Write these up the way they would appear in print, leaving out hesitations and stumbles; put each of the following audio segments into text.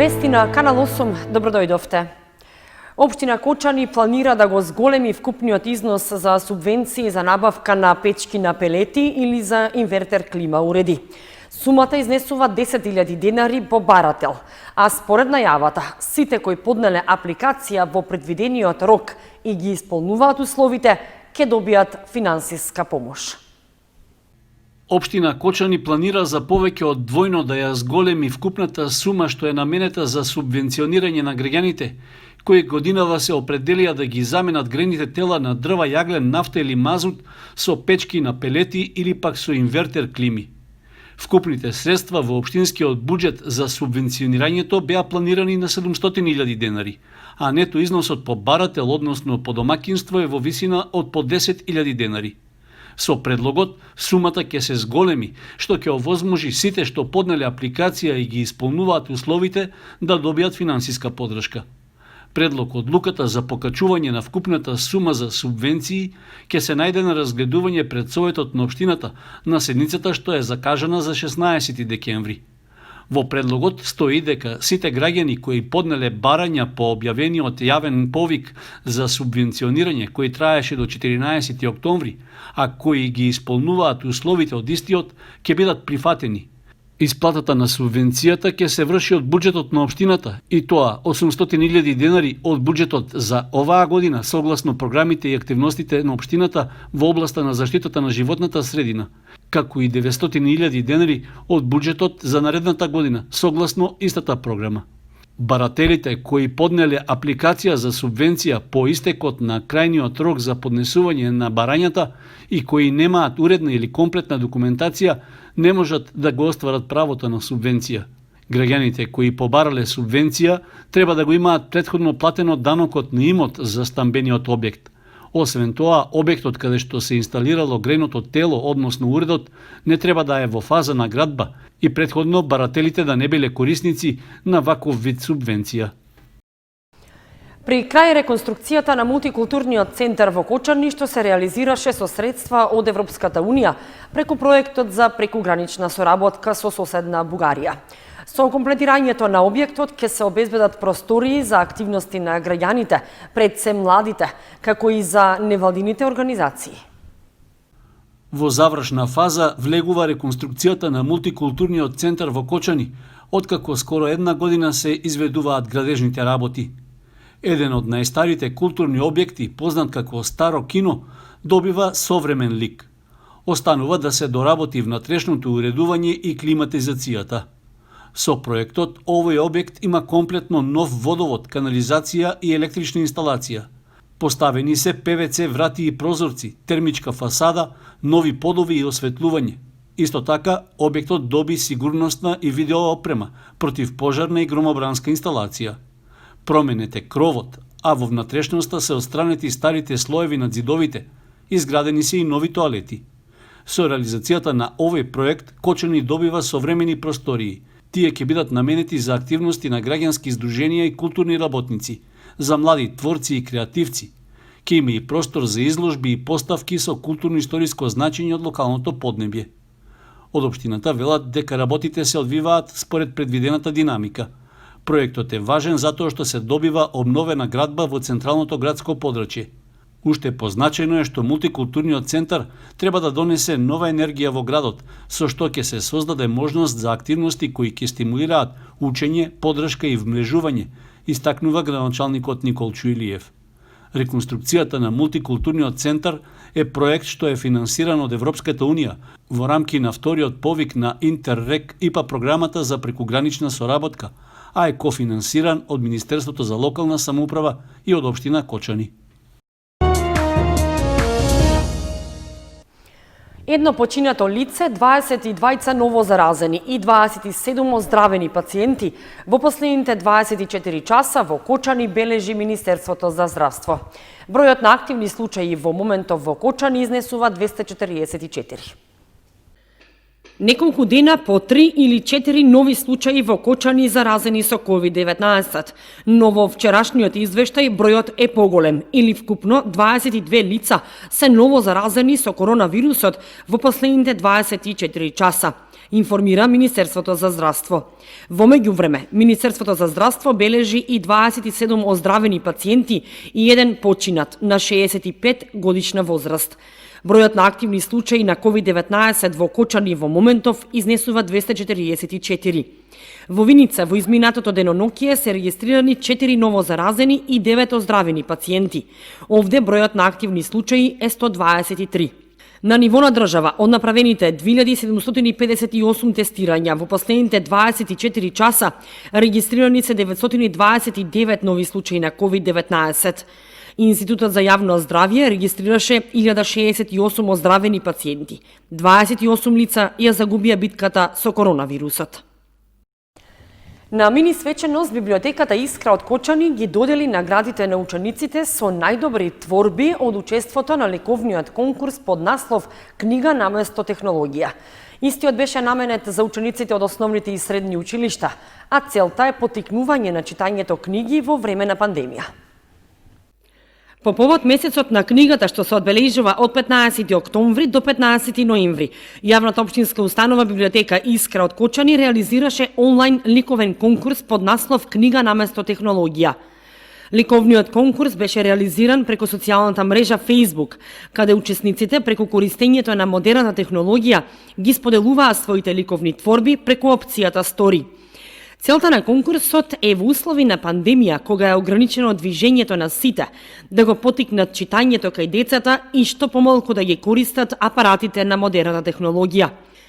Вести на Канал 8, добродојдовте. Општина Кочани планира да го зголеми вкупниот износ за субвенции за набавка на печки на пелети или за инвертер клима уреди. Сумата изнесува 10.000 денари по барател, а според најавата, сите кои поднеле апликација во предвидениот рок и ги исполнуваат условите, ќе добијат финансиска помош. Општина Кочани планира за повеќе од двојно да ја зголеми вкупната сума што е наменета за субвенционирање на граѓаните, кои годинава се определија да ги заменат грејните тела на дрва, јаглен, нафта или мазут со печки на пелети или пак со инвертер клими. Вкупните средства во општинскиот буџет за субвенционирањето беа планирани на 700.000 денари, а нето износот по барател, односно по домакинство, е во висина од по 10.000 денари. Со предлогот, сумата ќе се зголеми, што ќе овозможи сите што поднеле апликација и ги исполнуваат условите да добијат финансиска поддршка. Предлог одлуката за покачување на вкупната сума за субвенции ќе се најде на разгледување пред Советот на општината на седницата што е закажана за 16 декември. Во предлогот стои дека сите граѓани кои поднеле барања по објавениот јавен повик за субвенционирање кој траеше до 14 октомври, а кои ги исполнуваат условите од истиот, ќе бидат прифатени. Исплатата на субвенцијата ќе се врши од буџетот на општината, и тоа 800.000 денари од буџетот за оваа година согласно програмите и активностите на општината во областа на заштитата на животната средина, како и 900.000 денари од буџетот за наредната година согласно истата програма. Барателите кои поднеле апликација за субвенција по истекот на крајниот рок за поднесување на барањата и кои немаат уредна или комплетна документација не можат да го остварат правото на субвенција. Граѓаните кои побарале субвенција треба да го имаат претходно платено данокот на имот за стамбениот објект. Освен тоа, објектот каде што се инсталирало грејното тело, односно уредот, не треба да е во фаза на градба и претходно барателите да не биле корисници на ваков вид субвенција. При крај реконструкцијата на мултикултурниот центар во Кочани, што се реализираше со средства од Европската Унија преку проектот за прекугранична соработка со соседна Бугарија. Со комплетирањето на објектот ќе се обезбедат простории за активности на граѓаните, пред се младите, како и за невладините организации. Во завршна фаза влегува реконструкцијата на мултикултурниот центар во Кочани, откако скоро една година се изведуваат градежните работи. Еден од најстарите културни објекти, познат како Старо кино, добива современ лик. Останува да се доработи внатрешното уредување и климатизацијата. Со проектот, овој објект има комплетно нов водовод, канализација и електрична инсталација. Поставени се ПВЦ врати и прозорци, термичка фасада, нови подови и осветлување. Исто така, објектот доби сигурностна и видео опрема, противпожарна и громобранска инсталација. Променете кровот, а во внатрешноста се отстранети старите слоеви на ѕидовите, изградени се и нови тоалети. Со реализацијата на овој проект, Кочани добива современи простории. Тие ќе бидат наменети за активности на граѓански здруженија и културни работници, за млади творци и креативци. Ќе има и простор за изложби и поставки со културно-историско значење од локалното поднебје. Од општината велат дека работите се одвиваат според предвидената динамика. Проектот е важен затоа што се добива обновена градба во централното градско подрачје. Уште позначено е што мултикултурниот центар треба да донесе нова енергија во градот, со што ќе се создаде можност за активности кои ќе стимулираат учење, поддршка и вмрежување, истакнува градоначалникот Никол Чуилиев. Реконструкцијата на мултикултурниот центар е проект што е финансиран од Европската Унија во рамки на вториот повик на Интеррек ИПА програмата за прекугранична соработка, а е кофинансиран од Министерството за локална самоуправа и од општина Кочани. Едно починато лице, 22 ново заразени и 27 оздравени пациенти во последните 24 часа во Кочани бележи Министерството за здравство. Бројот на активни случаи во моментов во Кочани изнесува 244. Неколку дена по 3 или 4 нови случаи во Кочани заразени со COVID-19, но во вчерашниот извештај бројот е поголем, или вкупно 22 лица се ново заразени со коронавирусот во последните 24 часа, информира Министерството за здравство. Во меѓувреме, Министерството за здравство бележи и 27 оздравени пациенти и еден починат на 65 годишна возраст. Бројот на активни случаи на COVID-19 во Кочани во моментов изнесува 244. Во Виница во изминатото денонокие се регистрирани 4 ново заразени и 9 оздравени пациенти. Овде бројот на активни случаи е 123. На ниво на држава, од направените 2758 тестирања во последните 24 часа, регистрирани се 929 нови случаи на COVID-19. Институтот за јавно здравје регистрираше 1068 оздравени пациенти. 28 лица ја загубија битката со коронавирусот. На мини свеченост библиотеката Искра од Кочани ги додели наградите на учениците со најдобри творби од учеството на ликовниот конкурс под наслов Книга наместо технологија. Истиот беше наменет за учениците од основните и средни училишта, а целта е поттикнување на читањето книги во време на пандемија. По повод месецот на книгата што се одбележува од 15 октомври до 15 ноември, јавната општинска установа библиотека Искра од Кочани реализираше онлайн ликовен конкурс под наслов Книга наместо технологија. Ликовниот конкурс беше реализиран преку социјалната мрежа Facebook, каде учесниците преку користењето на модерна технологија ги споделуваа своите ликовни творби преку опцијата Story. Целта на конкурсот е во услови на пандемија, кога е ограничено движењето на сите, да го поттикнат читањето кај децата и што помалку да ги користат апаратите на модерна технологија.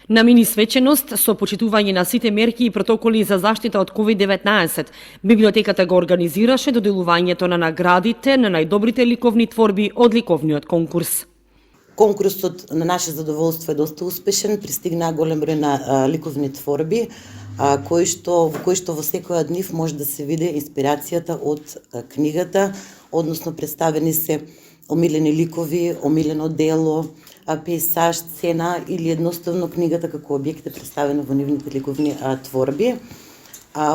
На мини свеченост со почитување на сите мерки и протоколи за заштита од COVID-19, библиотеката го организираше доделувањето на наградите на најдобрите ликовни творби од ликовниот конкурс. Конкурсот на наше задоволство е доста успешен, пристигна голем број на ликовни творби, кои што во секоја од нив може да се види инспирацијата од книгата, односно представени се омилени ликови, омилено дело, пейсаж, сцена или едноставно книгата како објект е представена во нивните ликовни творби.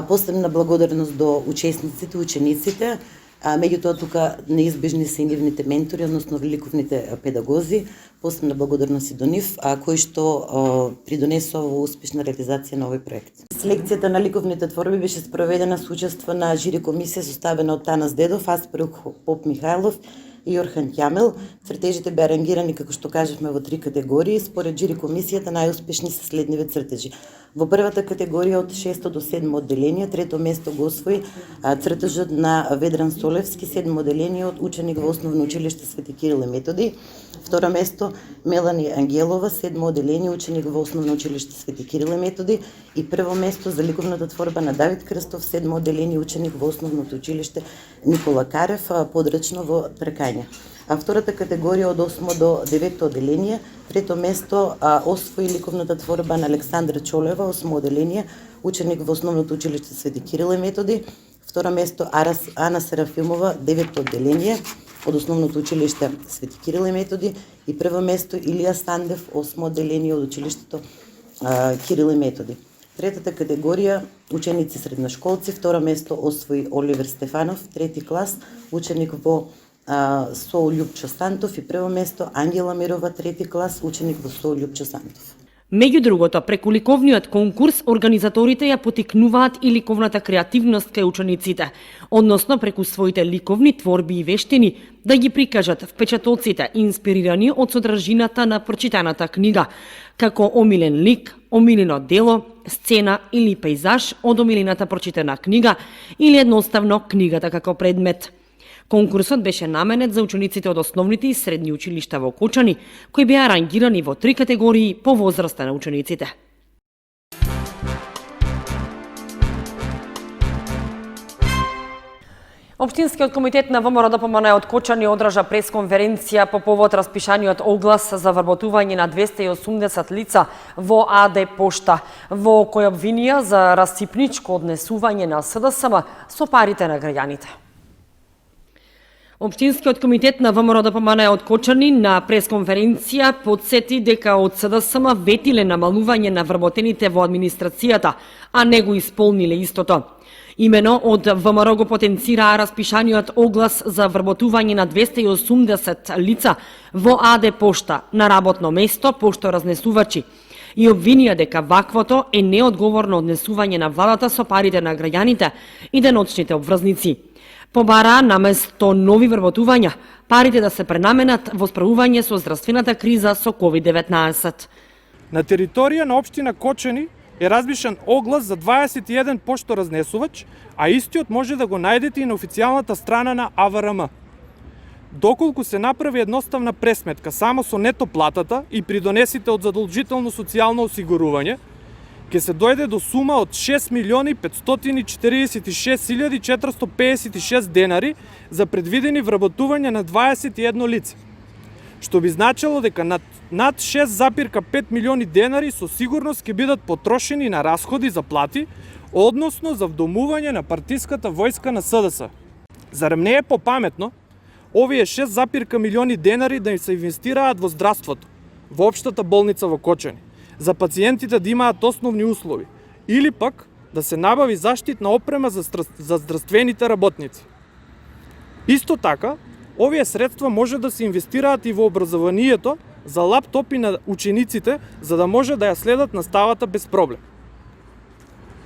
Посебна благодарност до учесниците, учениците, меѓутоа тука неизбежни се и нивните ментори, односно ликовните педагози. Посебна благодарност и до нив, кои што придонесува во успешна реализација на овој проект. Селекцијата на ликовните творби беше спроведена со учество на жири комисија составена од Танас Дедов, Аспарух Поп Михајлов и Орхан Ќамел. Цртежите беа рангирани, како што кажавме, во 3 категории. Според жири комисијата најуспешни се следниве цртежи. Во првата категорија од 6 до 7 одделение, трето место го освои цртежот на Ведран Солевски, 7 одделение од ученик во Основно училиште Свети Кирил и Методи. Второ место Мелани Ангелова, 7 одделение, ученик во Основно училиште Свети Кирил и Методи. И прво место за ликовната творба на Давид Крстов, 7 одделение, ученик во Основното училиште Никола Карев, подрачно во Тркања. А втората категорија од 8 до 9 одделение, трето место освои ликовната творба на Александра Чолева, 8 одделение, ученик во Основното училиште Свети Кирил и Методи. Второ место Ана Серафимова, 9 одделение од Основното училиште Свети Кирил и Методи. И прво место Илија Сандев, 8 одделение од училиштето Кирил и Методи. Третата категорија ученици средношколци, второ место освои Оливер Стефанов, 3 клас, ученик во СОУ Љупчо Сантов, и прво место Ангела Мирова, 3 клас, ученик во СОУ Љупчо Сантов. Меѓу другото, преку ликовниот конкурс, организаторите ја поттикнуваат и ликовната креативност кај учениците, односно преку своите ликовни творби и вештини да ги прикажат впечатоците инспирирани од содржината на прочитаната книга, како омилен лик, омилено дело, сцена или пейзаж од омилената прочитана книга или едноставно книгата како предмет. Конкурсот беше наменет за учениците од основните и средни училишта во Кочани, кои беа рангирани во 3 категории по возраста на учениците. Општинскиот комитет на ВМРО-ДПМН од Кочани одржа пресконференција по повод распишаниот оглас за вработување на 280 лица во АД Пошта, во кој обвинија за расипничко однесување на СДСМ со парите на граѓаните. Општинскиот комитет на ВМРО ДПМН од Кочани на пресконференција подсети дека од СДСМ ветиле намалување на вработените во администрацијата, а не го исполниле истото. Имено од ВМРО го потенцираа распишаниот оглас за вработување на 280 лица во АД Пошта на работно место пошторазнесувачи и обвинија дека ваквото е неодговорно однесување на владата со парите на граѓаните и деночните обврзници. Побараа наместо нови вработувања, парите да се пренаменат во справување со здравствената криза со COVID-19. На територија на општина Кочани е разбишан оглас за 21 пошторазнесувач, а истиот може да го најдете и на официјалната страна на АВРМ. Доколку се направи едноставна пресметка само со нето платата и придонесите од задолжително социјално осигурување, ќе се дојде до сума од 6.546.456 денари за предвидени вработување на 21 лице, што би значило дека над 6,5 милиони денари со сигурност ќе бидат потрошени на расходи за плати, односно за вдомување на партиската војска на СДС. Зарем не е попаметно овие 6,5 милиони денари да им се инвестираат во здравството, во општата болница во Кочани, за пациентите да имаат основни услови, или пак да се набави заштитна опрема за здравствените работници. Исто така, овие средства може да се инвестираат и во образованието за лаптопи на учениците, за да може да ја следат наставата без проблем.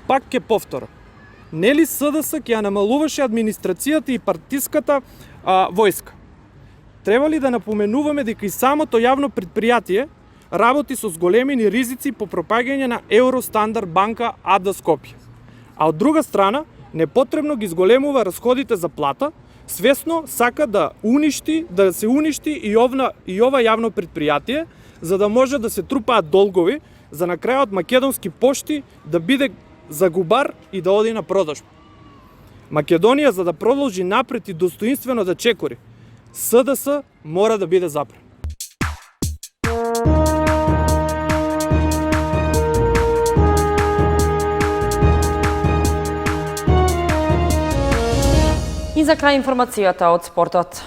Пак ќе повторам, нели СДС ќе ја намалуваше администрацијата и партиската војска? Треба ли да напоменуваме дека и самото јавно предпријатие работи со зголемени ризици по пропагање на Евростандард банка АД Скопје. А од друга страна, непотребно ги зголемува расходите за плата, свесно сака да се уништи и ова јавно предпријатие, за да може да се трупаат долгови, за на крајот Македонски пошти да биде загубар и да оди на продажба. Македонија, за да продолжи напред и достоинствено да чекори, СДС мора да биде запрет. И за крај информацијата од спортот.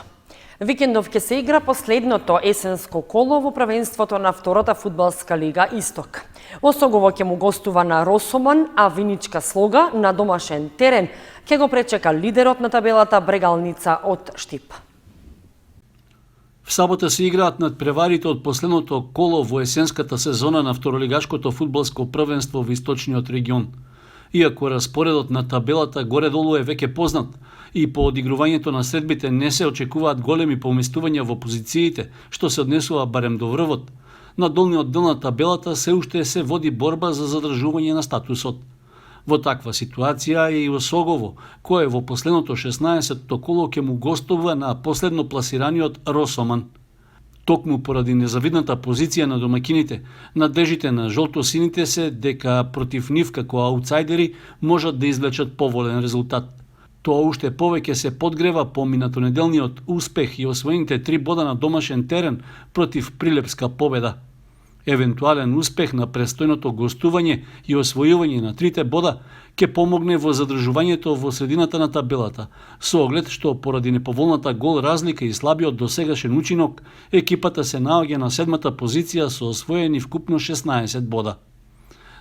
Викендов ќе се игра последното есенско коло во првенството на втората фудбалска лига Исток. Осогово ќе му гостува на Росоман, а Виничка Слога на домашен терен ќе го пречека лидерот на табелата Брегалница од Штип. В сабота се играат надпреварите од последното коло во есенската сезона на второлигашкото фудбалско првенство во источниот регион. Иако распоредот на табелата горе-долу е веќе познат и по одигрувањето на средбите не се очекуваат големи поместувања во позициите, што се однесува барем до врвот, на долниот дел на табелата се уште се води борба за задржување на статусот. Во таква ситуација е и Осогово, кое во последното 16-то коло ќе му гостува на последно пласираниот Росоман. Токму поради незавидната позиција на домакините, надежите на жолто-сините се дека против нив како аутсайдери можат да извлечат поволен резултат. Тоа уште повеќе се подгрева по минатонеделниот успех и освоените 3 бода на домашен терен против Прилепска победа. Евентуален успех на престојното гостување и освојување на 3 бода ќе помогне во задржувањето во средината на табелата, со оглед што поради неповолната гол разлика и слабиот досегашен учинок, екипата се наоѓа на 7-та позиција со освоени вкупно 16 бода.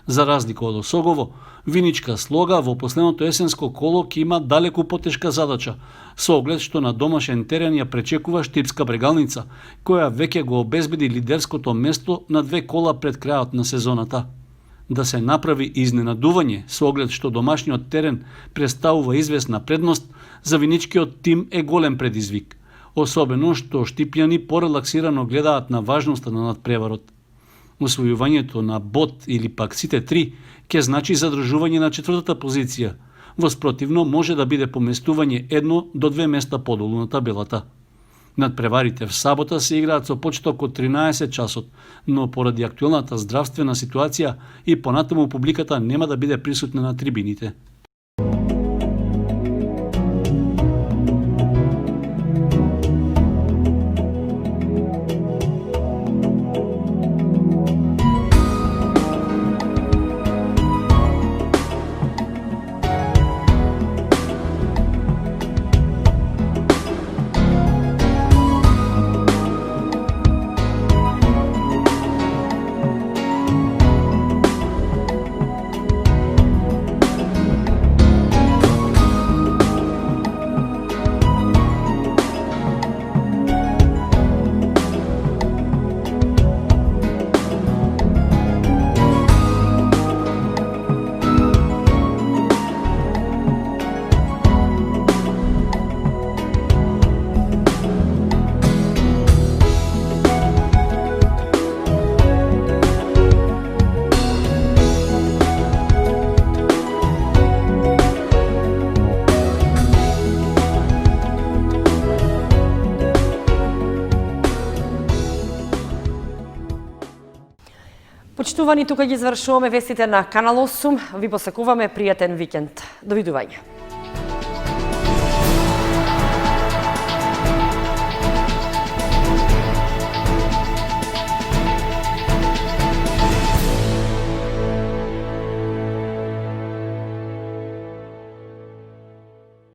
За разлика од Осогово, Виничка Слога во последното есенско коло ќе има далеку потешка задача, со оглед што на домашен терен ја пречекува Штипска Брегалница, која веќе го обезбеди лидерското место на 2 кола пред крајот на сезоната. Да се направи изненадување, со оглед што домашниот терен представува известна предност, за Виничкиот тим е голем предизвик, особено што штипјани порелаксирано гледаат на важноста на надпреварот. Освојувањето на бод или пак сите 3 ќе значи задржување на 4-та позиција. Воспротивно може да биде поместување 1 до 2 места подолу на табелата. Надпреварите в сабота се играат со почеток од 13 часот, но поради актуелната здравствена ситуација и понатаму публиката нема да биде присутна на трибините. Почитувани, тука ги завршуваме вестите на Канал 8. Ви посакуваме пријатен викенд. Довидување.